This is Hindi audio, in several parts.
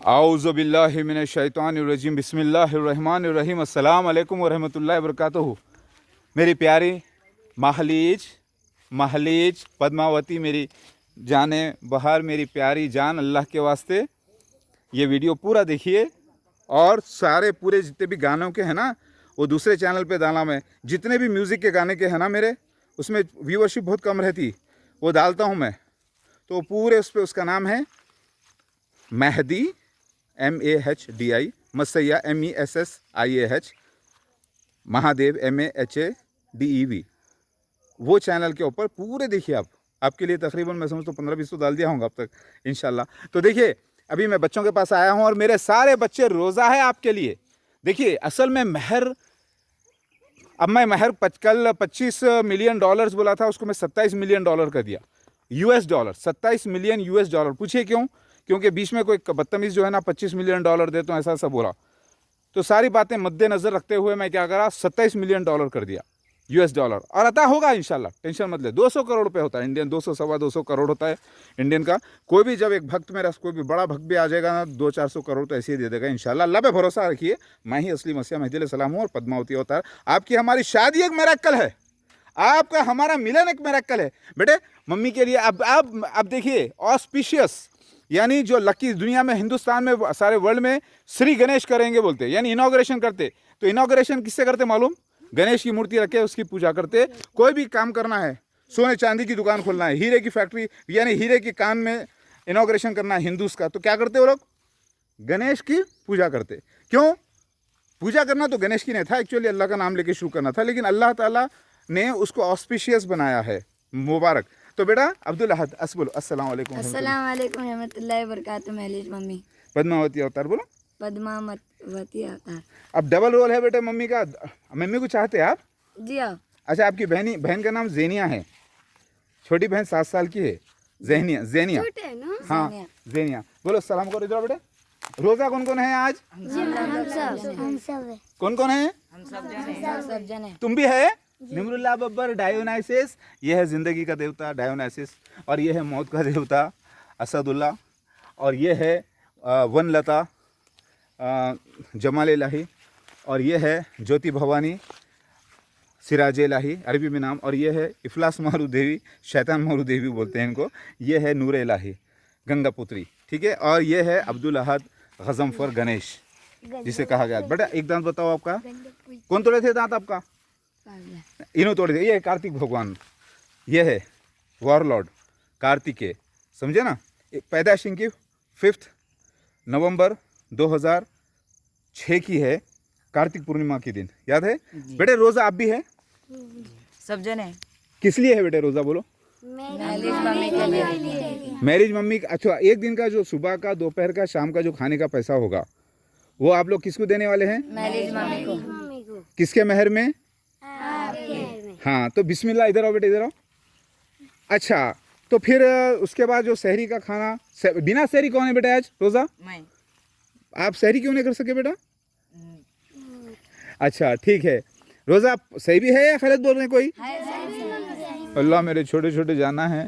आऊज़ु बिल्लाहि मिनश शैतानिर रजीम बिस्मिल्लाहिर रहमानिर रहीम अस्सलाम वालेकुम व रहमतुल्लाहि व बरकातुहू। मेरी प्यारी महलीज पद्मावती, मेरी जाने बहार, मेरी प्यारी जान, अल्लाह के वास्ते ये वीडियो पूरा देखिए। और सारे पूरे जितने भी गानों के हैं ना, वो दूसरे चैनल पे डाला मैं। जितने भी म्यूज़िक के गाने के हैं ना मेरे, उसमें व्यूअरशिप बहुत कम रहती, वो डालता हूँ मैं। तो पूरे उस पर उसका नाम है Mehdi MEHDI, messiah MESSIAH, Mahadev MAHADEV। वो चैनल के ऊपर पूरे देखिए आप। आपके लिए तकरीबन मैं समझता हूँ 15-20 तो डाल दिया होगा अब तक इंशाल्लाह। तो देखिए, अभी मैं बच्चों के पास आया हूँ और मेरे सारे बच्चे रोज़ा है आपके लिए। देखिए, असल में महर कल $25 मिलियन बोला था, उसको मैं $27 मिलियन कर दिया, $27 मिलियन $। पूछिए क्यों? क्योंकि बीच में कोई बदतमीज़ जो है ना $25 मिलियन दे तो ऐसा सब बोला। तो सारी बातें मद्देनज़र रखते हुए मैं क्या करा, $27 मिलियन कर दिया $। और अता होगा इंशाल्लाह, टेंशन मत ले। 200 करोड़ रुपए होता है इंडियन, 200 सवा 200 करोड़ होता है इंडियन का। कोई भी जब एक भक्त मेरा, कोई भी बड़ा भक्त भी आ जाएगा ना, 200-400 करोड़ तो ऐसे ही दे देगा इंशाल्लाह। अल्लाह पे भरोसा रखिए। मैं ही असली मसीह मेहदी अलैहिस्सलाम हूँ और पद्मावती अवतार। आपकी हमारी शादी एक मिरेकल है, आपका हमारा मिलन एक मिरेकल है बेटे। मम्मी के लिए अब देखिए, ऑस्पिशियस यानी जो लकी, दुनिया में, हिंदुस्तान में, सारे वर्ल्ड में श्री गणेश करेंगे बोलते, यानी इनॉग्रेशन करते। तो इनॉग्रेशन किससे करते मालूम? गणेश की मूर्ति रखे उसकी पूजा करते। कोई भी काम करना है, सोने चांदी की दुकान खोलना है, हीरे की फैक्ट्री यानी हीरे की कान में इनॉग्रेशन करना है हिंदूस का, तो क्या करते वो लोग? गणेश की पूजा करते। क्यों पूजा करना? तो गणेश की नहीं था एक्चुअली, अल्लाह का नाम लेके शुरू करना था, लेकिन अल्लाह ताला ने उसको ऑस्पिशियस बनाया है, मुबारक। तो बेटा अब्दुल अहद बोलो अस्सलाम वालेकुम। अस्सलाम वालेकुम रहमतुल्लाहि व बरकातुहू। महलीज मम्मी पद्मावती अवतार बोलो। पद्मावती अवतार। अब डबल रोल है बेटे मम्मी का। मम्मी को चाहते हैं आप? जी हाँ। अच्छा, आपकी बहन का नाम ज़ेनिया है, छोटी बहन 7 साल की है, ज़ेनिया। हाँ ज़ेनिया। बोलो सलाम करो इधर बेटे। रोज़ा कौन कौन है आज? हम सब कौन कौन है? सब जने। तुम भी है? निम्रुल्लाह बब्बर डायोनाइसिस, ये है ज़िंदगी का देवता डायोनाइसिस, और ये है मौत का देवता असदुल्ला, और ये है वनलता जमाल इलाही, और ये है ज्योति भवानी सिराज इलाही अरबी में नाम, और ये है इफलास मारू देवी, शैतान मारू देवी बोलते हैं इनको। ये है नूर इलाही गंगा पुत्री, ठीक है। और ये है अब्दुल अहद गज़नफ़र गणेश जिसे कहा गया। बेटा एक दांत बताओ आपका, कौन तोड़े थे दांत आपका? इन्हों तोड़े थे। ये है कार्तिक भगवान, ये है वॉरलॉर्ड कार्तिकेय, समझे ना। पैदाइश इनकी 5 नवंबर 2006 की है, कार्तिक पूर्णिमा के दिन, याद है बेटे? रोज़ा आप भी है? सब जने। किस लिए है बेटे रोज़ा बोलो? महलीज मम्मी के लिए। मैरिज मम्मी का। अच्छा, एक दिन का जो सुबह का, दोपहर का, शाम का जो खाने का पैसा होगा, वो आप लोग किसको देने वाले हैं? महलीज मम्मी को। किसके महर में? हाँ, तो बिस्मिल्लाह। इधर आओ बेटे, इधर आओ। अच्छा, तो फिर उसके बाद जो सहरी का खाना, बिना सहरी कौन है बेटा आज रोज़ा? मैं। आप सहरी क्यों नहीं कर सके बेटा? अच्छा ठीक है। रोज़ा सही भी है या गलत बोल रहे हैं कोई? अल्लाह, मेरे छोटे छोटे जाना है।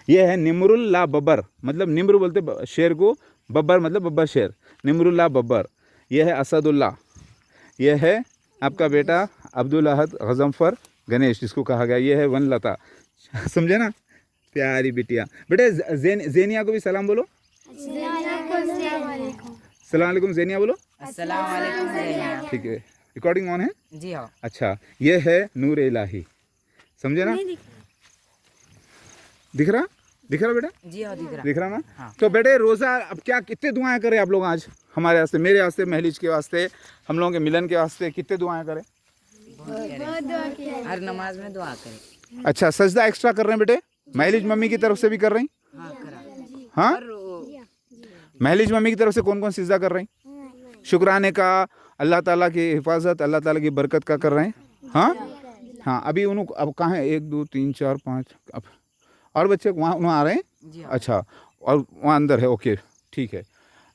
ये है निम्रुल्लाह बब्बर, मतलब निम्र बोलते शेर को, बब्बर मतलब बब्बर शेर, निम्रुल्लाह बब्बर। यह है असदुल्ला, यह है आपका बेटा अब्दुल अहद गज़नफ़र गणेश जिसको कहा गया। ये है वनलता, समझे ना, प्यारी बिटिया। बेटे ज़ेनिया को भी सलाम बोलो। सलाम अलैकुम ज़ेनिया बोलो। अस्सलाम वालेकुम ज़ेनिया। ठीक है, रिकॉर्डिंग ऑन है? जी हाँ। अच्छा, ये है नूर इलाही, समझे ना। दिख रहा बेटा? जी हाँ दिख रहा ना। हाँ। तो बेटे रोज़ा अब क्या, कितने दुआएं करें आप लोग आज हमारे वास्ते, मेरे वास्ते, महलीज के वास्ते, हम लोगों के मिलन के वास्ते? कितने दुआएं करें? हर नमाज में दुआ करें। अच्छा, सजदा एक्स्ट्रा कर रहे हैं बेटे? महलीज मम्मी की तरफ से भी कर रही? हाँ करा। हाँ, और महलीज मम्मी की तरफ से कौन कौन सजदा कर रही? शुक्राने का, अल्लाह ताला की हिफाजत, अल्लाह ताला की बरकत का कर रहे हैं। हाँ, अभी उन्होंने अब कहाँ है? 1 2 3 4 5 अब और बच्चे वहाँ आ रहे हैं? जी हाँ। अच्छा, और वहाँ अंदर है, ओके ठीक है।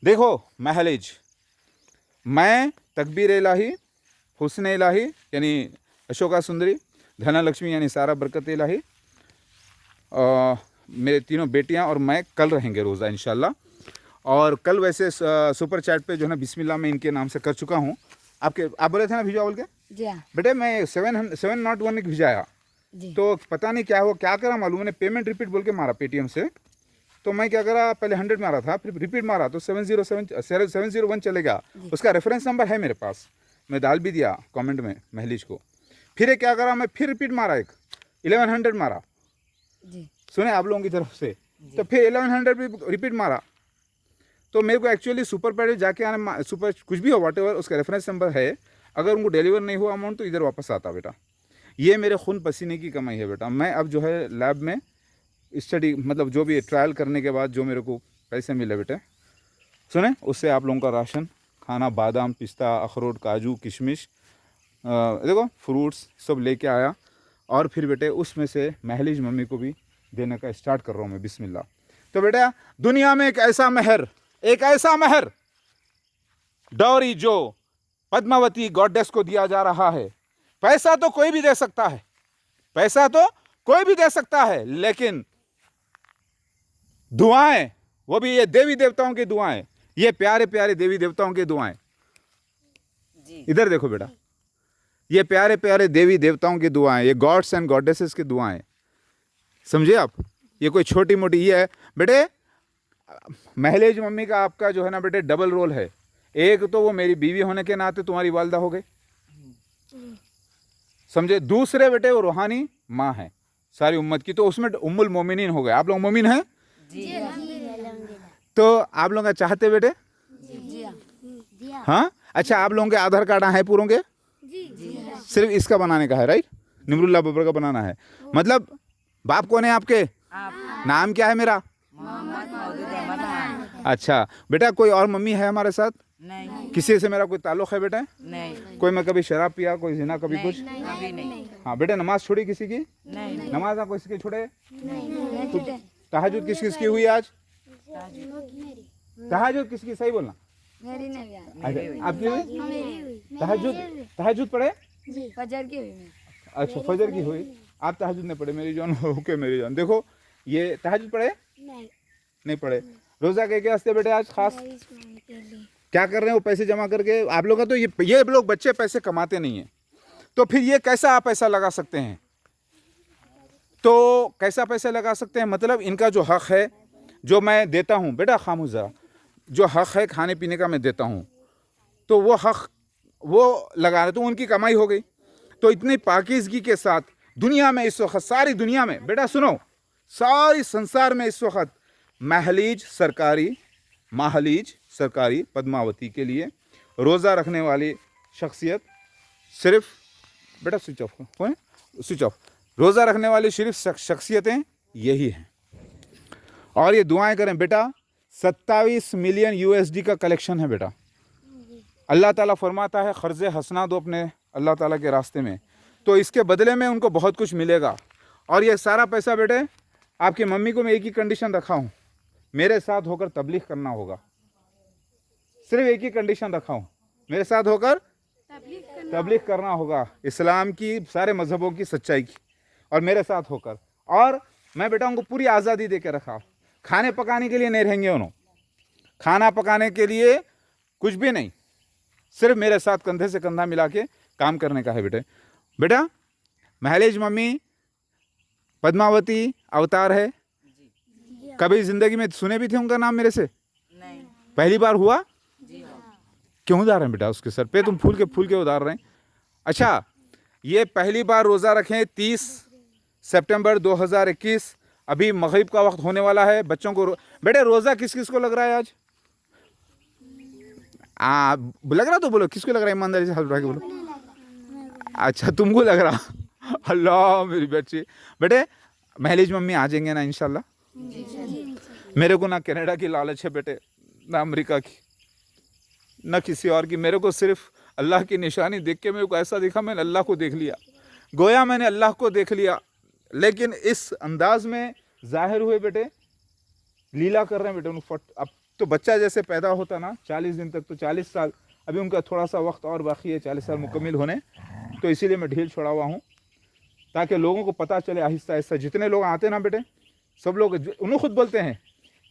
देखो महलीज, मैं तकबीर इलाही, हुस्न इलाही यानी अशोका सुंदरी, धना लक्ष्मी यानी सारा बरकत इलाही, मेरे तीनों बेटियां और मैं कल रहेंगे रोज़ा इंशाल्लाह। और कल वैसे सुपर चैट पे जो है ना बिस्मिल्लाह मैं इनके नाम से कर चुका हूँ। आप बोले थे ना भिजवा बोल के, जी हाँ बेटे मैं 701 भिजाया, जी तो पता नहीं क्या हुआ, क्या करा मालूम, मैंने पेमेंट रिपीट बोल के मारा पेटीएम से, तो मैं क्या करा, पहले 100 मारा था, फिर रिपीट मारा तो 701 चलेगा। उसका रेफरेंस नंबर है मेरे पास, मैं डाल भी दिया कमेंट में महलिज को। फिर ये क्या करा, मैं फिर रिपीट मारा, एक 1100 मारा, जी सुने आप लोगों की तरफ से, तो फिर 1100 भी रिपीट मारा। तो मेरे को एक्चुअली सुपर पैड जाके आना, सुपर कुछ भी हो वॉट एवर, उसका रेफरेंस नंबर है, अगर उनको डिलीवर नहीं हुआ अमाउंट तो इधर वापस आता बेटा। ये मेरे खून पसीने की कमाई है बेटा। मैं अब जो है लैब में स्टडी, मतलब जो भी ट्रायल करने के बाद जो मेरे को पैसे मिले बेटे, सुने, उससे आप लोगों का राशन खाना, बादाम, पिस्ता, अखरोट, काजू, किशमिश, देखो फ्रूट्स सब लेके आया, और फिर बेटे उसमें से महलिज मम्मी को भी देने का स्टार्ट कर रहा हूँ मैं, बिस्मिल्लाह। तो बेटा दुनिया में एक ऐसा महर डॉरी जो पद्मावती गॉडेस को दिया जा रहा है। पैसा तो कोई भी दे सकता है, पैसा तो कोई भी दे सकता है, लेकिन दुआएं, वो भी ये देवी देवताओं की दुआएं, ये प्यारे प्यारे देवी देवताओं की दुआएं, जी इधर देखो बेटा, ये प्यारे प्यारे देवी देवताओं की दुआएं, ये गॉड्स एंड गॉडेसेस की दुआएं, समझे आप। ये कोई छोटी मोटी ये है बेटे। महलिज मम्मी का आपका जो है ना बेटे डबल रोल है। एक तो वो मेरी बीवी होने के नाते तुम्हारी वालदा हो गई, समझे। दूसरे बेटे वो रूहानी माँ है सारी उम्मत की, तो उसमें उम्मुल मोमिनीन हो गए। आप लोग मोमिन हैं, तो आप लोग चाहते बेटे, हाँ अच्छा, आप लोगों के आधार कार्ड है पूरों के, सिर्फ इसका बनाने का है, राइट, निमरुल्लाह बब्बर का बनाना है। मतलब बाप कौन है आपके, नाम क्या है मेरा, मोहम्मद मौदूद अहमद खान। अच्छा बेटा, कोई और मम्मी है हमारे साथ, नहीं किसी से मेरा कोई ताल्लुक है बेटा, नहीं कोई मैं कभी शराब पिया, कोई जिना, कभी कुछ, अभी नहीं हाँ बेटा, नमाज छोड़ी किसी की, नहीं नमाज ना किसी की छोड़े, तहज्जुद किस किस की हुई आज, तहज्जुद किसकी, सही बोलना, मेरी नहीं अच्छा आपकी हुई, तहज्जुद पढ़े, फजर की हुई मैं। अच्छा फजर की हुई, आप तहज्जुद नहीं पढ़े मेरी जान, ओके मेरी जान। देखो ये तहज्जुद पढ़े, नहीं पढ़े। रोजा के क्या हंसते बेटे आज खास, क्या कर रहे हैं वो पैसे जमा करके आप लोग का, तो ये लोग बच्चे पैसे कमाते नहीं हैं, तो फिर ये कैसा आप पैसा लगा सकते हैं, तो कैसा पैसा लगा सकते हैं, मतलब इनका जो हक है जो मैं देता हूँ बेटा, खामोश जरा, जो हक है खाने पीने का मैं देता हूँ, तो वो हक वो लगा रहे, तो उनकी कमाई हो गई। तो इतनी पाकीज़गी के साथ दुनिया में इस वक्त, सारी दुनिया में बेटा सुनो, सारी संसार में इस वक्त महलिज सरकारी पद्मावती के लिए रोज़ा रखने वाली शख्सियत सिर्फ, बेटा स्विच ऑफ कौन, स्विच ऑफ, रोज़ा रखने वाली सिर्फ शख्सियतें यही हैं। और ये दुआएं करें बेटा, 27 मिलियन USD का कलेक्शन है बेटा। अल्लाह ताला फरमाता है क़र्ज़े हसना दो अपने अल्लाह ताला के रास्ते में, तो इसके बदले में उनको बहुत कुछ मिलेगा। और ये सारा पैसा बेटे आपकी मम्मी को मैं एक ही कंडीशन रखा हूँ, मेरे साथ होकर तबलीग करना होगा, सिर्फ एक ही कंडीशन रखा हूँ, मेरे साथ होकर तबलीग करना होगा, इस्लाम की सारे मजहबों की सच्चाई की, और मेरे साथ होकर। और मैं बेटा उनको पूरी आज़ादी दे के रखा, खाने पकाने के लिए नहीं रहेंगे उन्होंने, खाना पकाने के लिए कुछ भी नहीं, सिर्फ मेरे साथ कंधे से कंधा मिला के काम करने का है बेटे। बेटा महलिज मम्मी पद्मावती अवतार है, कभी ज़िंदगी में सुने भी थे उनका नाम मेरे से, नहीं पहली बार हुआ, जी क्यों उतार रहे हैं बेटा उसके सर पे, तुम फूल के उतार रहे हैं। अच्छा ये पहली बार रोज़ा रखें 30 सितंबर 2021, अभी मगरिब का वक्त होने वाला है। बच्चों को बेटे रोज़ा किस किस को लग रहा है आज, लग रहा तो बोलो, किसको लग रहा है, ईमानदारी से हाथ उठा के बोलो। अच्छा तुमको लग रहा, अल्लाह मेरी बच्ची। बेटे महलिज मम्मी आ जाएंगे ना इंशाल्लाह, मेरे को ना कनाडा की लालच है बेटे, ना अमेरिका की, ना किसी और की, मेरे को सिर्फ अल्लाह की निशानी देख के मेरे को ऐसा दिखा मैंने अल्लाह को देख लिया, गोया मैंने अल्लाह को देख लिया। लेकिन इस अंदाज में जाहिर हुए बेटे, लीला कर रहे हैं बेटे उनको। अब तो बच्चा जैसे पैदा होता ना 40 दिन तक, तो 40 साल अभी उनका थोड़ा सा वक्त और बाकी है 40 साल मुकम्मिल होने, तो इसीलिए मैं ढील छोड़ा हुआ हूँ, ताकि लोगों को पता चले आहिस्ता आहिस्ता। जितने लोग आते हैं ना बेटे, सब लोग उन्हें खुद बोलते हैं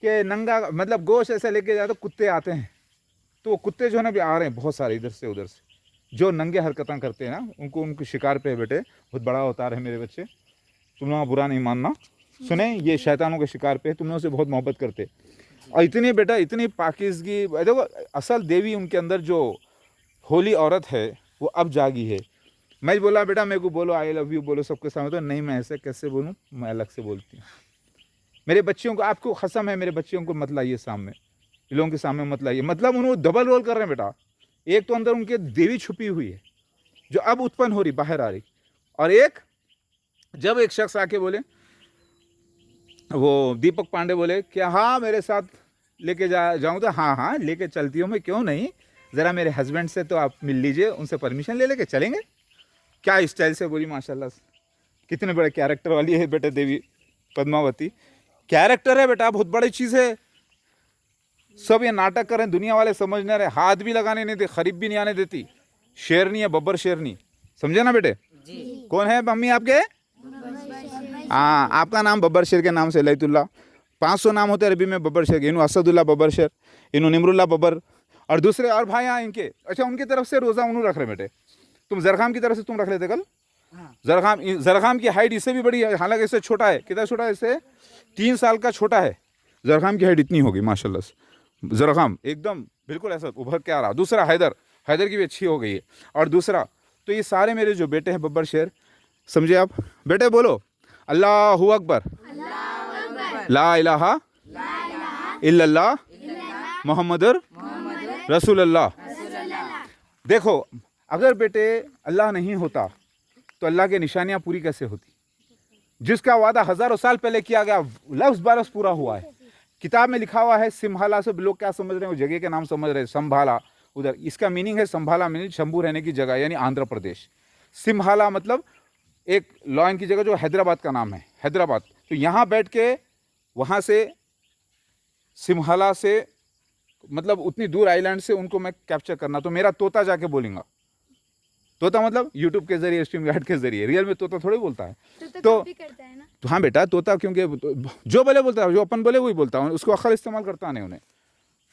कि नंगा मतलब गोश्त ऐसे लेके जाते, कुत्ते आते हैं, तो वो कुत्ते जो है ना भी आ रहे हैं बहुत सारे इधर से उधर से, जो नंगे हरकतें करते हैं ना, उनको उनके शिकार पे है बेटे। बहुत बड़ा अवतार है मेरे बच्चे, तुम लोग बुरा नहीं मानना, सुने, ये शैतानों के शिकार पे है, तुम लोगों से बहुत मोहब्बत करते। और इतनी बेटा इतनी पाकिज़गी, देखो असल देवी उनके अंदर जो होली औरत है वो अब जागी है। मैं बोला बेटा मेरे को बोलो आई लव यू बोलो सबके सामने, तो नहीं मैं ऐसे कैसे बोलूँ, मैं अलग से बोलती हूँ। मेरे बच्चियों को, आपको कसम है, मेरे बच्चियों को मत लाइए सामने, इन लोगों के सामने मत लाइए। मतलब उन्होंने डबल रोल कर रहे हैं बेटा। एक तो अंदर उनके देवी छुपी हुई है जो अब उत्पन्न हो रही, बाहर आ रही, और एक जब एक शख्स आके बोले, वो दीपक पांडे बोले क्या हाँ मेरे साथ लेके जाऊँ, तो हाँ हाँ लेके चलती हूँ मैं, क्यों नहीं, ज़रा मेरे हस्बैंड से तो आप मिल लीजिए, उनसे परमिशन ले लेके चलेंगे। क्या स्टाइल से बोली माशाल्लाह, कितने बड़े कैरेक्टर वाली है बेटे देवी पद्मावती। कैरेक्टर है बेटा, बहुत बड़ी चीज़ है। सब ये नाटक कर रहे हैं, दुनिया वाले समझ नहीं रहे, हाथ भी लगाने नहीं देते, खरीब भी नहीं आने देती। शेरनी है, बब्बर शेरनी, समझे ना बेटे। कौन है मम्मी आपके? हाँ, आपका नाम बब्बर शेर के नाम से लैतुल्ला। 500 नाम होते हैं अरबी में बब्बर शेर के, इन्हों असदुल्ला बब्बर शेर, इन्हों निमरुल्ला बब्बर, और दूसरे और भाई यहाँ इनके। अच्छा, उनकी तरफ से रोज़ा उन्होंने रख रहे बेटे, तुम जरखाम की तरफ से तुम रख लेते कल। जरखाम की हाइट इससे भी बड़ी है, हालांकि इससे छोटा है। कितना छोटा है? इससे 3 साल का छोटा है। जरखाम की हाइट इतनी होगी माशाल्लाह से। जरखाम एकदम बिल्कुल ऐसा उभर के आ रहा। दूसरा हैदर की भी अच्छी हो गई है। और दूसरा तो ये सारे मेरे जो बेटे हैं बब्बर शेर, समझे आप बेटे, बोलो अल्लाहू अकबर, ला इलाहा इल्लल्लाह मुहम्मदुर रसूलुल्लाह। देखो अगर बेटे अल्लाह नहीं होता तो अल्लाह की निशानियां पूरी कैसे होती? जिसका वादा हजारों साल पहले किया गया लफ्ज बरस पूरा हुआ है। किताब में लिखा हुआ है सिम्भाला से, लोग क्या समझ रहे हैं, वो जगह के नाम समझ रहे हैं, संभाला उधर, इसका मीनिंग है संभाला मीनिंग शंभू रहने की जगह, यानी आंध्र प्रदेश। सिम्हाला मतलब एक लॉयन की जगह जो हैदराबाद का नाम है, हैदराबाद। तो यहाँ बैठ के वहाँ से सिम्हाला से मतलब उतनी दूर आइलैंड से उनको मैं कैप्चर करना, तो मेरा तोता जाके बोलेगा। तोता मतलब यूट्यूब के जरिए, स्ट्रीम गार्ड के जरिए, रियल में तोता थोड़ी बोलता है। तो करता है ना। तो हाँ बेटा, तोता क्योंकि जो बोले बोलता है, जो अपन बोले वही बोलता है, उसको अक्ल इस्तेमाल करता नहीं, उन्हें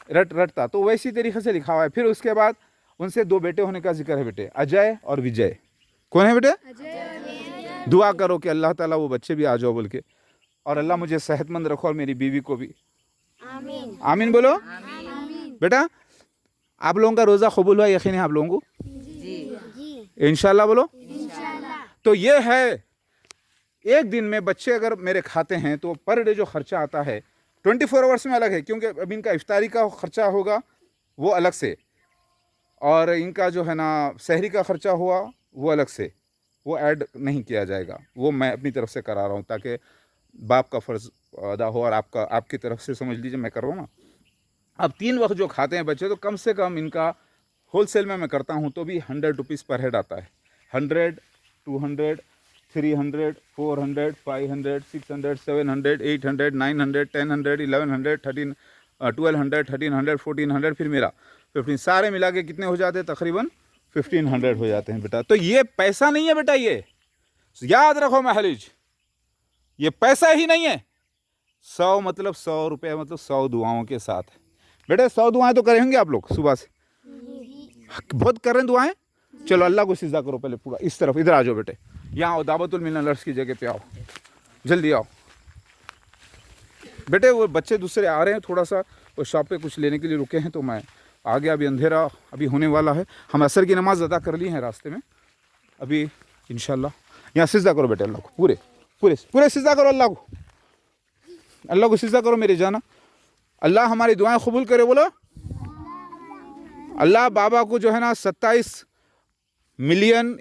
रटता। तो वैसी तरीके से लिखा हुआ है। फिर उसके बाद उनसे 2 बेटे होने का जिक्र है बेटे, अजय और विजय। कौन है बेटे? दुआ करो कि अल्लाह ताला वो बच्चे भी आ जाओ बोल के, और अल्लाह मुझे सेहतमंद रखो और मेरी बीवी को भी। आमीन आमीन बोलो। बेटा आप लोगों का रोज़ा कबूल हुआ, यकीन है आप लोगों को? इंशाल्लाह बोलो। तो ये है, एक दिन में बच्चे अगर मेरे खाते हैं तो पर डे जो खर्चा आता है 24 आवर्स में अलग है, क्योंकि अब इनका इफ्तारी का खर्चा होगा वो अलग से, और इनका जो है ना सहरी का खर्चा हुआ वो अलग से, वो ऐड नहीं किया जाएगा, वो मैं अपनी तरफ से करा रहा हूँ ताकि बाप का फ़र्ज़ अदा हो, और आपकी तरफ से समझ लीजिए मैं कर रहा हूँ ना। अब 3 वक्त जो खाते हैं बच्चे, तो कम से कम इनका होलसेल में मैं करता हूँ तो भी 100 रुपीज़ पर हेड आता है। 100, 200, 300, 400, 500, 600, 700, 800, 900, 1000, 1100, 13, 1200, 1300, 1400, फिर मेरा 15, सारे मिला के कितने हो जाते हैं? तकरीबन 1500 हो जाते हैं बेटा। तो ये पैसा नहीं है बेटा, ये याद रखो महलिज, ये पैसा ही नहीं है। 100 मतलब 100 रुपये मतलब 100 दुआओं के साथ बेटे। 100 दुआएं तो करेंगे आप लोग सुबह से, बहुत कर रहे हैं दुआएं। चलो अल्लाह को सिजदा करो पहले पूरा, इस तरफ इधर आ जाओ बेटे, यहाँ आओ, दावतुल मिलन लर्स की जगह पे आओ, जल्दी आओ बेटे। वो बच्चे दूसरे आ रहे हैं, थोड़ा सा वो शॉप पे कुछ लेने के लिए रुके हैं, तो मैं आ गया। अभी अंधेरा अभी होने वाला है, हम असर की नमाज़ अदा कर ली है रास्ते में अभी इंशाल्लाह। यहाँ सिजदा करो बेटे अल्लाह को, पूरे पूरे पूरे सिजदा करो अल्लाह को, अल्लाह को सिजदा करो मेरे जाना। अल्लाह हमारी दुआएं कबूल करे, बोलो अल्लाह बाबा को जो है ना 27 मिलियन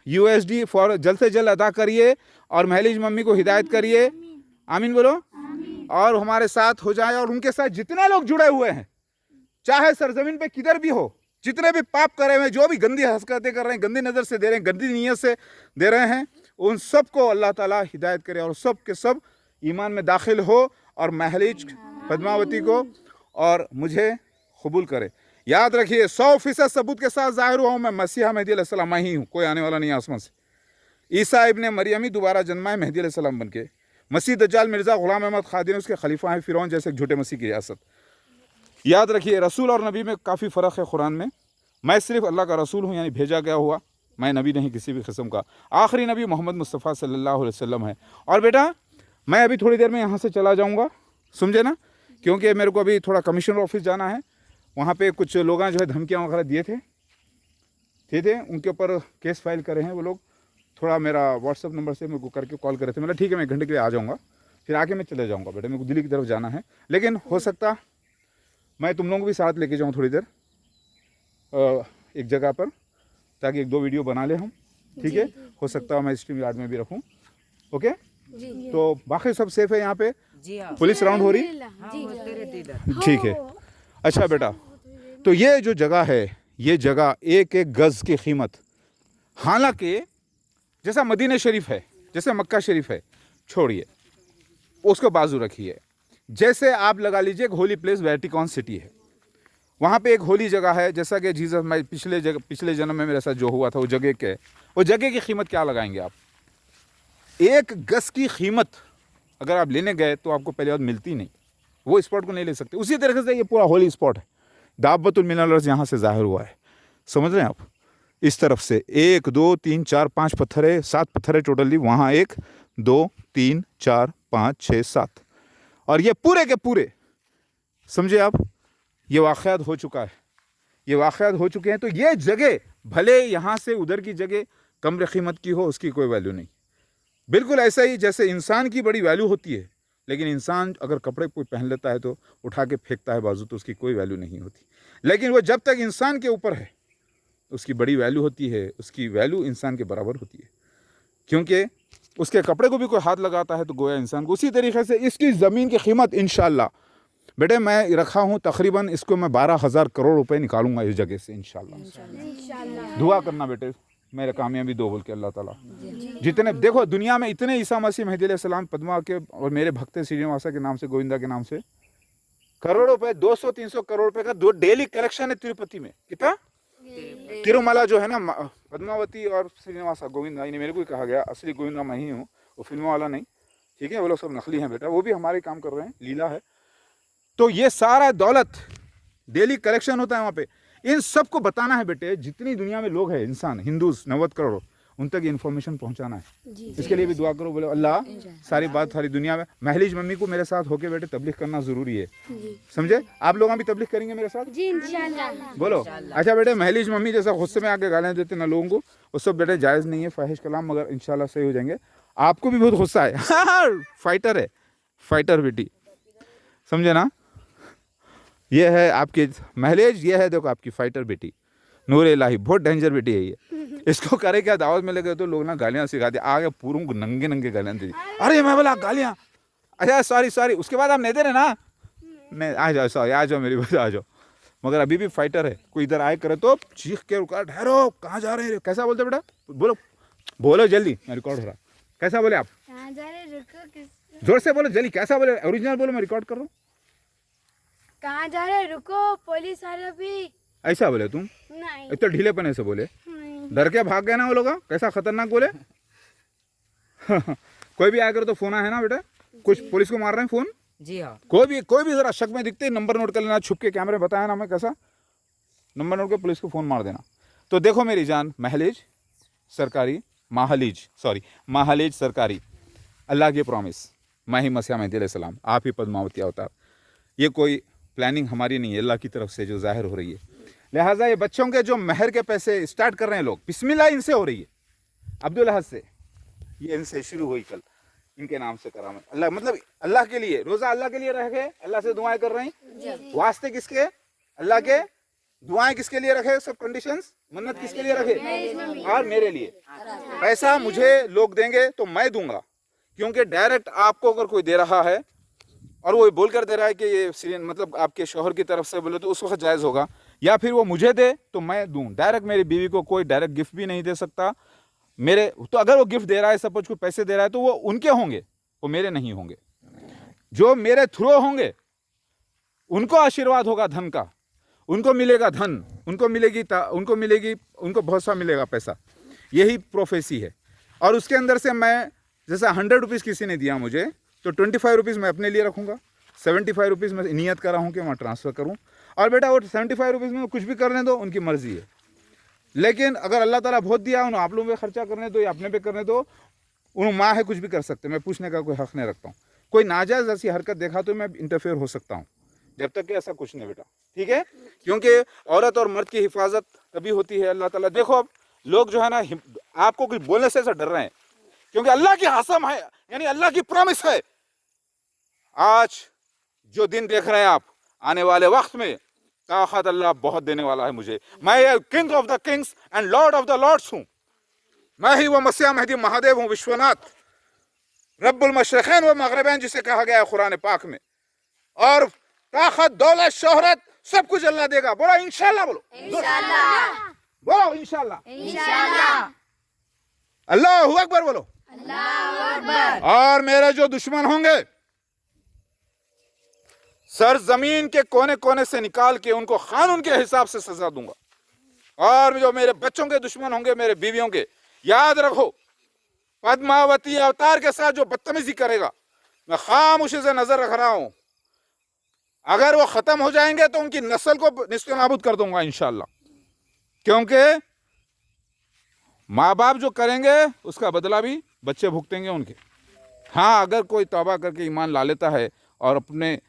USD फॉर जल्द से जल्द अदा करिए, और महलिज मम्मी को हिदायत करिए, आमीन बोलो। और हमारे साथ हो जाए, और उनके साथ जितने लोग जुड़े हुए हैं, चाहे सरजमीन पे किधर भी हो, जितने भी पाप करे हुए, जो भी गंदी हरकतें कर रहे हैं, गंदी नज़र से दे रहे हैं, गंदी नीयत से दे रहे हैं, उन सब को अल्लाह ताला हिदायत करे, और सब के सब ईमान में दाखिल हो, और महलिज पद्मावती को और मुझे कबूल करे। याद रखिए 100% सबूत के साथ जाहिर हुआ हूँ मैं, मसीहा मेहदी अलैहिस्सलाम मैं ही हूँ, कोई आने वाला नहीं आसमान से। ईसा इब्ने मरियम ही दोबारा जन्मा है मेहदी अलैहिस्सलाम बन के। मसीह दज्जाल मिर्ज़ा ग़ुलाम अहमद क़ादियानी उसके खलीफा हैं, फ़िरौन जैसे एक झूठे मसीह की रियासत। याद रखिए, रसूल और नबी में काफ़ी फ़र्क है कुरान में। मैं सिर्फ अल्लाह का रसूल हूँ, यानी भेजा गया हुआ, मैं नबी नहीं किसी भी किस्म का। आखिरी नबी मोहम्मद मुस्तफ़ा सल्लल्लाहु अलैहि वसल्लम है। और बेटा मैं अभी थोड़ी देर में यहाँ से चला जाऊँगा, समझे ना, क्योंकि मेरे को अभी थोड़ा कमिश्नर ऑफिस जाना है। वहाँ पे कुछ लोग जो है धमकियाँ वगैरह दिए थे, उनके ऊपर केस फाइल करे हैं वो लोग। थोड़ा मेरा व्हाट्सअप नंबर से मेरे को करके कॉल करे थे। मतलब ठीक है, मैं 1 घंटे के लिए आ जाऊँगा, फिर आके मैं चले जाऊँगा बेटा, मेरे को दिल्ली की तरफ जाना है। लेकिन हो सकता मैं तुम लोगों को भी साथ लेके जाऊँ थोड़ी देर एक जगह पर, ताकि 1-2 वीडियो बना ले हम, ठीक है। हो सकता है मैं स्ट्रीम यार्ड में भी रखूँ, ओके। तो बाकी सब सेफ है यहाँ पे? जी हाँ, पुलिस राउंड हो रही? हाँ होते रहते इधर। ठीक है। अच्छा बेटा, तो ये जो जगह है, ये जगह एक एक गज़ की कीमत, हालांकि जैसा मदीना शरीफ है, जैसे मक्का शरीफ है, छोड़िए उसको बाजू रखिए। जैसे आप लगा लीजिए एक होली प्लेस वेटिकन सिटी है, वहाँ पे एक होली जगह है, जैसा कि जीसस, मैं पिछले जन्म में मेरे साथ जो हुआ था, वो जगह की कीमत क्या लगाएंगे आप? एक गज़ की कीमत अगर आप लेने गए तो आपको पहले बात मिलती नहीं, वो स्पॉट को नहीं ले सकते। उसी तरीके से ये पूरा होली स्पॉट है, दावतुल मिनल अर्ज़ यहाँ से ज़ाहिर हुआ है, समझ रहे हैं आप। इस तरफ से 1 2 3 4 5 पत्थर है, 7 पत्थर है टोटली। वहाँ 1 2 3 4 5 6 7, और ये पूरे के पूरे, समझे आप, ये वाक़यात हो चुका है, ये वाक़यात हो चुके हैं। तो ये जगह भले यहाँ से उधर की जगह कम कीमत की हो, उसकी कोई वैल्यू नहीं। बिल्कुल ऐसा ही जैसे इंसान की बड़ी वैल्यू होती है, लेकिन इंसान अगर कपड़े कोई पहन लेता है तो उठा के फेंकता है बाजू, तो उसकी कोई वैल्यू नहीं होती। लेकिन वो जब तक इंसान के ऊपर है उसकी बड़ी वैल्यू होती है, उसकी वैल्यू इंसान के बराबर होती है, क्योंकि उसके कपड़े को भी कोई हाथ लगाता है तो गोया इंसान को। उसी तरीके से इसकी ज़मीन की कीमत इंशाल्लाह बेटे मैं रखा हूँ तकरीबन, इसको मैं 12,000 करोड़ रुपए निकालूंगा इस जगह से इंशाल्लाह। दुआ करना बेटे, मेरे कामयाबी दो बोल के अल्लाह ताला। जितने देखो दुनिया में इतने ईसा मसीह मेहदी अलैहिस्सलाम, पद्मा के और मेरे भक्त श्रीनिवासा के नाम से, गोविंदा के नाम से करोड़ों रुपए, 200-300 करोड़ रुपए का दो डेली कलेक्शन है तिरुपति में। कितना? तिरुमला जो है ना, पद्मावती और श्रीनिवासा गोविंदा, इन्हें मेरे को ही कहा गया, असली गोविंदा मैं ही हूँ, वो फिल्मों वाला नहीं, ठीक है। वो लोग सब नकली हैं बेटा, वो भी हमारे काम कर रहे हैं, लीला है। तो ये सारा दौलत डेली कलेक्शन होता है वहाँ पे। इन सबको बताना है बेटे, जितनी दुनिया में लोग हैं इंसान, हिंदूज 90 करोड़, उन तक इन्फॉर्मेशन पहुँचाना है। इसके लिए भी दुआ करो, बोले अल्लाह सारी बात सारी दुनिया में। महलिज मम्मी को मेरे साथ होके बेटे तबलीग करना ज़रूरी है, समझे। आप लोग भी तबलीग करेंगे मेरे साथ जी इंशाल्लाह, बोलो। अच्छा बेटे, महलिज मम्मी जैसा गुस्से में आके गालियाँ देते ना लोगों को, वो सब बेटे जायज़ नहीं है, फाहिश कलाम, मगर इंशाल्लाह सही हो जाएंगे। आपको भी बहुत गुस्सा है, फाइटर है, फाइटर बेटी, समझे ना। ये है आपकी महलिज, ये है देखो आपकी फाइटर बेटी नूर इलाही, बहुत डेंजर बेटी है ये। इसको करे क्या, दावत में लगे तो लोग ना गालियाँ सिखा दे, आगे पूरों को नंगे नंगे गालियाँ दे। अरे मैं बोला गालियाँ, अच्छा सॉरी, उसके बाद आप नहीं दे रहे ना, नहीं आ जाओ, सॉरी आ जाओ, मेरी वजह आ जाओ। मगर अभी भी फाइटर है, कोई इधर आए करे तो चीख के रुका, ठहरो कहाँ जा रहे हैं, कैसा बोलते बेटा, बोलो जल्दी, मैं रिकॉर्ड हो रहा। कैसा बोले आप, कहाँ जा रहे, रुको, जोर से बोलो जल्दी, कैसा बोले, ओरिजिनल बोलो, मैं रिकॉर्ड कर रहा हूँ। कहाँ जा रहे, रुको, पुलिस आ रही अभी। ऐसा बोले तुम, नहीं इतना ढीलेपन ऐसे बोले, डर के भाग गए ना वो लोग, कैसा खतरनाक बोले। कोई भी आकर तो फोन है ना बेटा, कुछ पुलिस को मार रहे हैं फोन, जी हाँ, कोई भी जरा शक में दिखते नंबर नोट कर लेना, छुप के कैमरे बताया ना मैं कैसा, नंबर नोट के पुलिस को फोन मार देना। तो देखो मेरी जान, महलिज सरकारी, महालिज सरकारी, अल्लाह की प्रॉमिस, मैं ही मसीह मेहदी अलैहिस्सलाम, आप ही पद्मावती अवतार। ये कोई प्लानिंग हमारी नहीं है, अल्लाह की तरफ से जो जाहिर हो रही है। लिहाजा ये बच्चों के जो महर के पैसे स्टार्ट कर रहे हैं लोग, बिस्मिल्लाह इनसे हो रही है, अब्दुल अहद से, ये इनसे शुरू हुई कल, इनके नाम से करा मैं। अल्लाह मतलब अल्लाह के लिए, रोज़ा अल्लाह के लिए रह गए, अल्लाह से दुआएं कर रहे हैं, वास्ते किसके, अल्लाह के। दुआएं किसके लिए रखे, सब कंडीशंस, मन्नत किसके लिए रखे, और मेरे लिए। पैसा मुझे लोग देंगे तो मैं दूंगा, क्योंकि डायरेक्ट आपको अगर कोई दे रहा है और वो बोल कर दे रहा है कि ये मतलब आपके शौहर की तरफ से बोले तो उस वक्त जायज़ होगा, या फिर वो मुझे दे तो मैं दूं। डायरेक्ट मेरी बीवी को कोई डायरेक्ट गिफ्ट भी नहीं दे सकता मेरे, तो अगर वो गिफ्ट दे रहा है, सपोज कोई पैसे दे रहा है, तो वो उनके होंगे, वो मेरे नहीं होंगे। जो मेरे थ्रू होंगे उनको आशीर्वाद होगा धन का, उनको मिलेगा धन, उनको बहुत सा मिलेगा पैसा, यही प्रोफेसी है। और उसके अंदर से मैं, जैसा 100 रुपीज़ किसी ने दिया मुझे, तो 25 रुपीज़ मैं अपने लिए रखूँगा, 75 रुपीज़ मैं नियत कर रहा हूँ कि मैं ट्रांसफ़र करूँ। और बेटा वो 75 रुपीज़ में कुछ भी करने दो, उनकी मर्ज़ी है। लेकिन अगर अल्लाह ताला बहुत दिया उन्हें आप लोगों पे खर्चा करने दो या अपने पे करने दो, उन माँ है कुछ भी कर सकते, मैं पूछने का कोई हक़ नहीं रखता हूँ। कोई नाजायज़ ऐसी हरकत देखा तो मैं इंटरफेयर हो सकता हूँ, जब तक कि ऐसा कुछ नहीं बेटा, ठीक है। क्योंकि औरत और मर्द की हिफाजत तभी होती है। अल्लाह ताला देखो, अब लोग जो है ना आपको कुछ बोलने से ऐसा डर रहे हैं, क्योंकि अल्लाह की कसम है, यानी अल्लाह की प्रॉमिस है। आज जो दिन देख रहे हैं आप, आने वाले वक्त में ताकत अल्लाह बहुत देने वाला है मुझे। मैं king of the kings and lord of the lords हूँ। मैं ही वो मसीह महदी महादेव हूँ, विश्वनाथ, रब्बुल मशरिक़ैन व मग़रिबैन जिसे कहा गया है कुरान पाक में। और ताकत, दौलत, शोहरत सब कुछ अल्लाह देगा। बोलो इंशाल्लाह, बोलो इंशाल्लाह, बोलो इंशाल्लाह, इंशाल्लाह, अल्लाहू अकबर बोलो। अल्लाहू अकबर। और मेरे जो दुश्मन होंगे सर जमीन के कोने कोने से निकाल के उनको कानून के हिसाब से सजा दूंगा। और जो मेरे बच्चों के दुश्मन होंगे, मेरे बीवियों के, याद रखो पद्मावती अवतार के साथ जो बदतमीजी करेगा, मैं खामोशी से नजर रख रहा हूं। अगर वो खत्म हो जाएंगे तो उनकी नस्ल को निस्ते नाबूद कर दूंगा इंशाल्लाह। क्योंकि माँ बाप जो करेंगे उसका बदला भी बच्चे भुगतेंगे उनके। हाँ, अगर कोई तौबा करके ईमान ला लेता है और अपने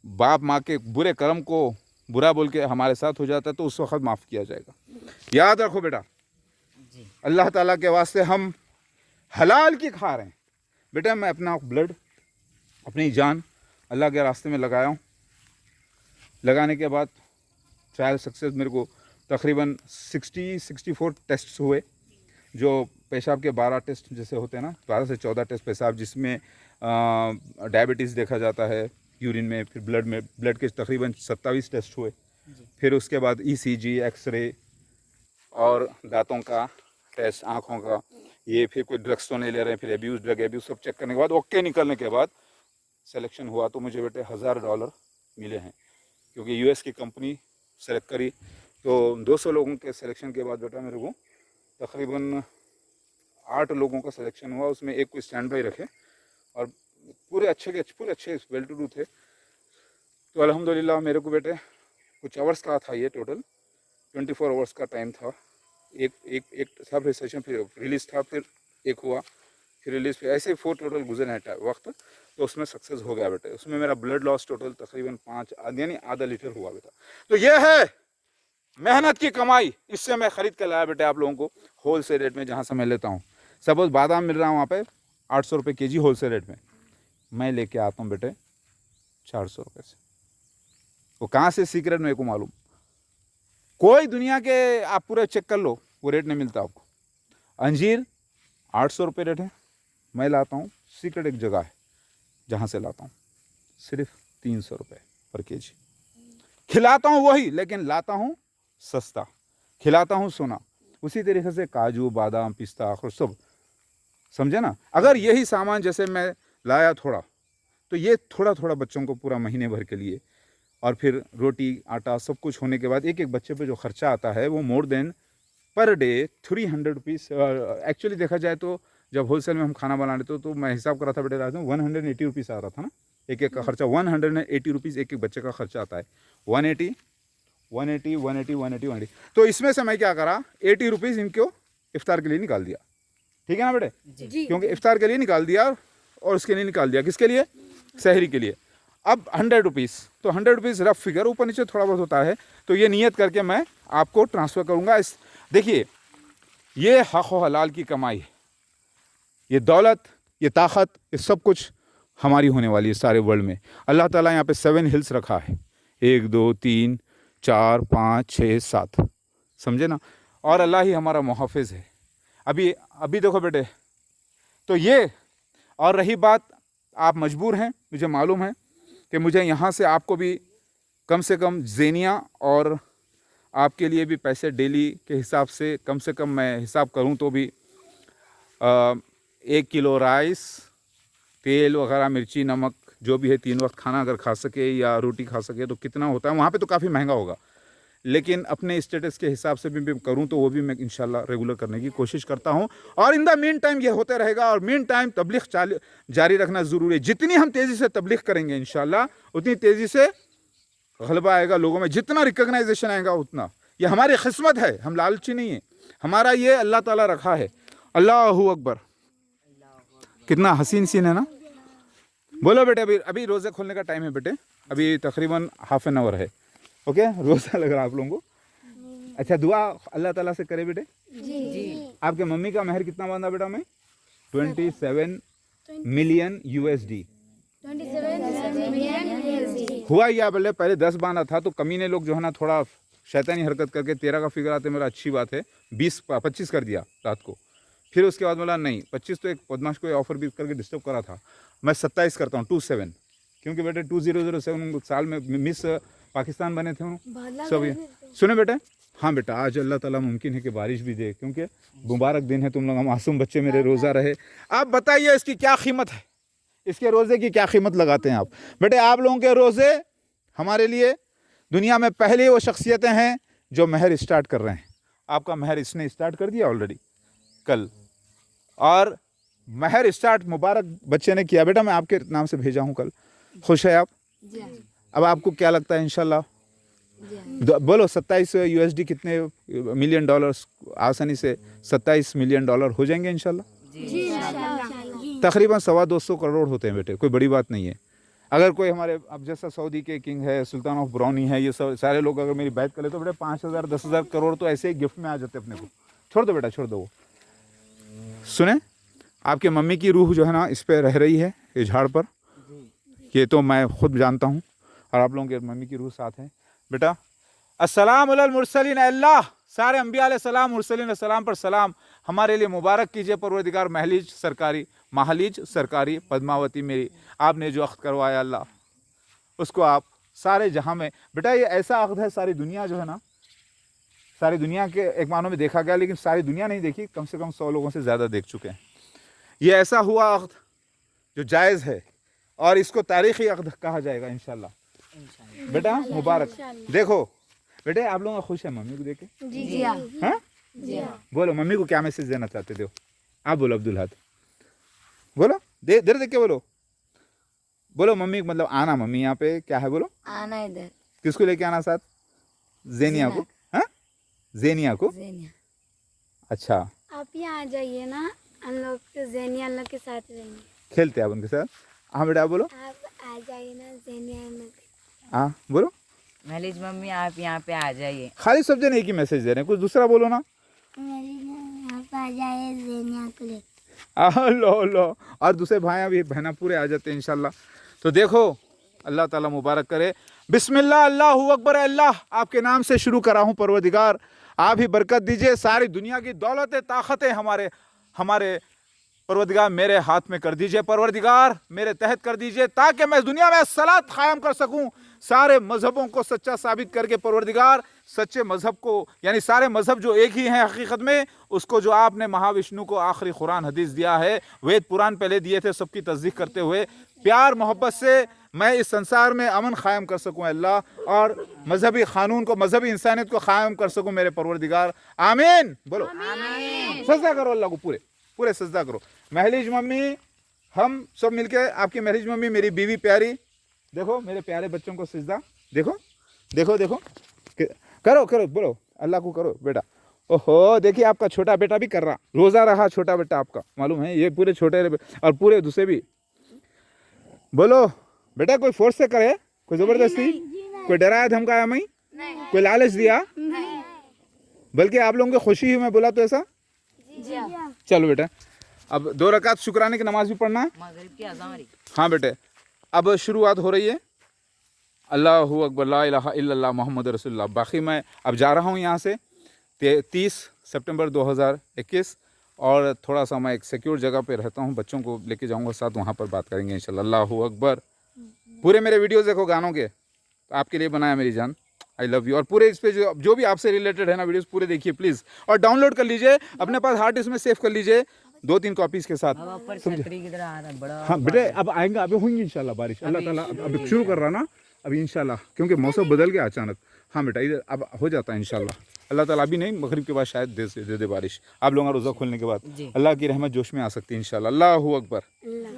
बाप माँ के बुरे कर्म को बुरा बोल के हमारे साथ हो जाता है तो उस वक्त माफ़ किया जाएगा। याद रखो बेटा, अल्लाह ताला के वास्ते हम हलाल की खा रहे हैं। बेटा मैं अपना ब्लड, अपनी जान अल्लाह के रास्ते में लगाया हूँ। लगाने के बाद ट्रायल सक्सेस मेरे को तकरीबन 64 टेस्ट हुए। जो पेशाब के 12 टेस्ट जैसे होते हैं ना, 12 से 14 टेस्ट पेशाब, जिसमें डायबिटीज़ देखा जाता है यूरिन में, फिर ब्लड में, ब्लड के तकरीबन 27 टेस्ट हुए। फिर उसके बाद ECG, एक्सरे और दांतों का टेस्ट, आँखों का, ये फिर कोई ड्रग्स तो नहीं ले रहे हैं, फिर एब्यूज़, ड्रग एब्यूज़ सब चेक करने के बाद ओके निकलने के बाद सिलेक्शन हुआ। तो मुझे बेटे $1000 मिले हैं, क्योंकि US की कंपनी सेलेक्ट करी। तो 200 लोगों के सिलेक्शन के बाद बेटा मेरे को तकरीबन 8 लोगों का सिलेक्शन हुआ। उसमें एक को स्टैंड बाई रखे और पूरे अच्छे वेल टू डू थे। तो अल्हम्दुलिल्लाह मेरे को बेटे कुछ आवर्स का था, ये टोटल 24 आवर्स का टाइम था। एक सब रिसेशन, फिर रिलीज़ था, फिर एक हुआ, फिर रिलीज़, फिर ऐसे 4 टोटल गुजरे हैं वक्त। तो उसमें सक्सेस हो गया बेटे। उसमें मेरा ब्लड लॉस टोटल तकरीबन 5 यानी आधा लीटर हुआ बेटा। तो ये है मेहनत की कमाई। इससे मैं ख़रीद के लाया बेटे आप लोगों को होल सेल रेट में, जहाँ से मैं लेता हूँ। सपोज बादाम मिल रहा है वहाँ पे 800 रुपये kg होल सेल रेट में, मैं लेके आता हूँ बेटे 400 रुपये से। वो कहाँ से सीक्रेट मेरे को मालूम, कोई दुनिया के आप पूरे चेक कर लो, वो रेट नहीं मिलता आपको। अंजीर 800 रुपये रेट है, मैं लाता हूँ, सीक्रेट एक जगह है जहाँ से लाता हूँ, सिर्फ 300 रुपये पर kg। खिलाता हूँ वही, लेकिन लाता हूँ सस्ता, खिलाता हूँ सोना। उसी तरीके से काजू, बादाम, पिस्ता, अखरोट सब, समझे ना। अगर यही सामान जैसे मैं लाया थोड़ा, तो ये थोड़ा थोड़ा बच्चों को पूरा महीने भर के लिए, और फिर रोटी, आटा सब कुछ होने के बाद एक एक बच्चे पे जो खर्चा आता है वो more than per day 300 rupees. Actually देखा जाए तो जब होलसेल में हम खाना बना लेते तो मैं हिसाब कर रहा था बेटे, रात में 180 रुपीज़ आ रहा था ना, एक एक का खर्चा 180 रुपीज़ एक एक बच्चे का खर्चा आता है। 180, 180, 180, 180, 180। तो इसमें से मैं क्या करा, 80 रुपीज़ इनको इफ्तार के लिए निकाल दिया। ठीक है ना बेटे, क्योंकि इफ्तार के लिए निकाल दिया और उसके लिए निकाल दिया, किसके लिए, सहरी के लिए। अब 100 रुपीज़, तो 100 रुपीज़ रफ फिगर, ऊपर नीचे थोड़ा बहुत होता है। तो ये नियत करके मैं आपको ट्रांसफ़र करूँगा। इस देखिए, ये हक़ व हलाल की कमाई है, ये दौलत, ये ताकत, ये सब कुछ हमारी होने वाली है सारे वर्ल्ड में। अल्लाह ताला यहाँ पे 7 हिल्स रखा है, 1 2 3 4 5 6 7, समझे ना। और अल्लाह ही हमारा मुहाफ़िज़ है। अभी देखो बेटे, तो ये, और रही बात, आप मजबूर हैं, मुझे मालूम है कि मुझे यहाँ से आपको भी कम से कम ज़ेनिया और आपके लिए भी पैसे डेली के हिसाब से कम मैं हिसाब करूँ तो भी 1 किलो राइस, तेल वगैरह, मिर्ची, नमक जो भी है, 3 वक्त खाना अगर खा सके या रोटी खा सके तो कितना होता है। वहाँ पे तो काफ़ी महंगा होगा, लेकिन अपने स्टेटस के हिसाब से भी करूं तो वो भी मैं इंशाल्लाह रेगुलर करने की कोशिश करता हूं। और इन द मीन टाइम ये होते रहेगा। और मीन टाइम तबलीग जारी रखना ज़रूरी है। जितनी हम तेज़ी से तबलीग करेंगे इंशाल्लाह उतनी तेज़ी से गलबा आएगा लोगों में, जितना रिकग्नाइजेशन आएगा उतना। ये हमारी किस्मत है, हम लालची नहीं है, हमारा ये अल्लाह ताला रखा है। अल्लाहू अकबर। कितना हसीन सीन है ना। बोलो बेटे, अभी रोज़े खोलने का टाइम है बेटे, अभी तकरीबन हाफ एन आवर है। ओके, रोज़ा लग रहा है आप लोगों को। अच्छा, दुआ अल्लाह ताला से करे बेटे। जी आपके मम्मी का महर कितना बांधा बेटा मैं? 27 मिलियन USD। 27 मिलियन हुआ या बोले पहले 10 बांधा था, तो कमीने लोग जो है ना थोड़ा शैतानी हरकत करके 13 का फिगर आते मेरा अच्छी बात है 25 कर दिया रात को। फिर उसके बाद बोला नहीं 25, तो एक बदमाश को ऑफर भी करके डिस्टर्ब करा था, मैं 27 करता हूँ 27, क्योंकि बेटे 2007 साल में मिस पाकिस्तान बने थे सब। ये सुने बेटे, हाँ बेटा, आज अल्लाह ताला मुमकिन है कि बारिश भी दे, क्योंकि मुबारक दिन है, तुम लोग मासूम बच्चे मेरे रोज़ा रहे। आप बताइए इसकी क्या कीमत है, इसके रोज़े की क्या कीमत लगाते हैं आप? बेटे आप लोगों के रोज़े हमारे लिए दुनिया में पहले वो शख्सियतें हैं जो महर स्टार्ट कर रहे हैं। आपका महर इसने स्टार्ट कर दिया ऑलरेडी कल, और महर स्टार्ट मुबारक बच्चे ने किया। बेटा मैं आपके नाम से भेजा हूँ कल, खुश है आप? अब आपको क्या लगता है इंशाल्लाह? बोलो 27 USD कितने मिलियन डॉलर्स? आसानी से 27 मिलियन डॉलर हो जाएंगे इंशाल्लाह। तकरीबन 225 करोड़ होते हैं बेटे, कोई बड़ी बात नहीं है। अगर कोई हमारे अब जैसा सऊदी के किंग है, सुल्तान ऑफ ब्राउनी है, ये सब सारे लोग अगर मेरी बात करें तो बेटे 5,000 10,000 करोड़ तो ऐसे ही गिफ्ट में आ जाते अपने को। छोड़ दो बेटा, छोड़ दो। वो सुने, आपके मम्मी की रूह जो है ना इस पर रह रही है, ये झाड़ पर, ये तो मैं खुद जानता हूँ, और आप लोगों के मम्मी की रूह साथ है। बेटा अस्सलाम अलल मुरसलीन, अल्लाह सारे अंबिया अलैहिस्सलाम मुरसलीन सलाम पर सलाम हमारे लिए मुबारक कीजिए परवरदिगार। महालीज सरकारी पद्मावती मेरी आपने जो अख्त करवाया अल्लाह, उसको आप सारे जहाँ में, बेटा ये ऐसा अख्द है, सारी दुनिया जो है ना, सारी दुनिया के एक मानों में देखा गया, लेकिन सारी दुनिया नहीं देखी, कम से कम 100 लोगों से ज़्यादा देख चुके हैं। ये ऐसा हुआ अख्द जो जायज़ है, और इसको तारीख़ी अख्द कहा जाएगा इंशाल्लाह। बेटा मुबारक। देखो बेटे आप लोग खुश है मम्मी को देख के? जी हाँ? बोलो मम्मी को क्या मैसेज देना चाहते थे? आप बोलो अब्दुल हाद, बोलो देर देख के बोलो। बोलो मम्मी मतलब आना, मम्मी यहाँ पे क्या है बोलो? आना इधर। किसको लेके आना साथ? जेनिया को। हाँ, जेनिया को। अच्छा, आप यहाँ आ जाइए ना, हम लोग तो ज़ेनिया हम लोग के साथ रहेंगे, खेलते हैं आप उनके साथ। हाँ बेटा बोलो। आप आ जाइए ना ज़ेनिया हम लोग। हाँ बोलो। महलीज मम्मी आप यहाँ पे आ जाइए। खाली सब जन एक ही मैसेज दे रहे हैं, कुछ दूसरा बोलो ना। यहाँ पे आ जाइए ज़ेनिया को ले। लो और दूसरे भाई भी बहना पूरे आ जाते हैं इंशाल्लाह। तो देखो अल्लाह ताला मुबारक करे। बिस्मिल्लाह अल्लाहू अकबर। अल्लाह आपके नाम से शुरू करा हूँ परवरदिगार, आप ही बरकत दीजिए। सारी दुनिया की दौलत ताकतें हमारे परवरदिगार मेरे हाथ में कर दीजिए, परवरदिगार मेरे तहत कर दीजिए, ताकि मैं दुनिया में सलात कायम कर सकूं, सारे मज़हबों को सच्चा साबित करके परवरदिगार सच्चे मज़हब को, यानी सारे मज़हब जो एक ही हैं हकीकत में, उसको जो आपने महाविष्णु को आखिरी कुरान हदीस दिया है, वेद पुराण पहले दिए थे, सबकी तस्दीक करते हुए प्यार मोहब्बत से मैं इस संसार में अमन कायम कर सकूं अल्लाह, और मजहबी कानून को, मजहबी इंसानियत को कायम कर सकूं मेरे परवरदिगार। आमीन बोलो। सजदा करो अल्लाह को, पूरे सजदा करो। महलीज मम्मी हम सब मिलके, आपकी महलीज मम्मी मेरी बीवी प्यारी, देखो मेरे प्यारे बच्चों को सजदा, देखो करो बोलो अल्लाह को करो बेटा। ओहो देखिए आपका छोटा बेटा भी कर रहा, रोज़ा रहा छोटा बेटा आपका, मालूम है, ये पूरे छोटे और पूरे दूसरे भी। बोलो बेटा, कोई फोर्स से करे, कोई ज़बरदस्ती, कोई डराया धमकाया नहीं, कोई लालच दिया, बल्कि आप लोगों की खुशी हुई मैं बोला तो ऐसा। चलो बेटा अब 2 रकात शुक्राने की नमाज भी पढ़ना है, मगरिब की अज़ान रही। हाँ बेटे अब शुरुआत हो रही है। अल्लाहु अकबर, ला इलाहा इल्लल्लाह मोहम्मद रसूलुल्लाह। बाकी मैं अब जा रहा हूँ यहाँ से 30 सितंबर 2021, और थोड़ा सा मैं एक सिक्योर जगह पे रहता हूँ, बच्चों को लेके जाऊँगा साथ, वहाँ पर बात करेंगे इंशाल्लाह। अल्लाहु अकबर। पूरे मेरे वीडियोस देखो गानों के, तो आपके लिए बनाया मेरी जान, आई लव यू। और पूरे इस पे जो भी आपसे रिलेटेड है ना वीडियोस पूरे देखिए प्लीज़, और डाउनलोड कर लीजिए अपने पास, हार्ड डिस्क में सेव कर लीजिए 2-3 कॉपीज़ के साथ। ऊपर छतरी की तरह आ रहा बड़ा। हाँ बेटे अब आएंगे, अभी होंगी इंशाल्लाह बारिश, अल्लाह ताला अब शुरू कर रहा ना, अभी इंशाल्लाह, क्योंकि मौसम बदल गया अचानक। हाँ बेटा, इधर अब हो जाता है इंशाल्लाह। अल्लाह ताला अभी नहीं, मगरिब के बाद शायद दे दे बारिश। आप लोगों का रोज़ा खोलने के बाद जी। अल्लाह की रहमत जोश में आ सकती है इंशाल्लाह। अल्लाहू अकबर।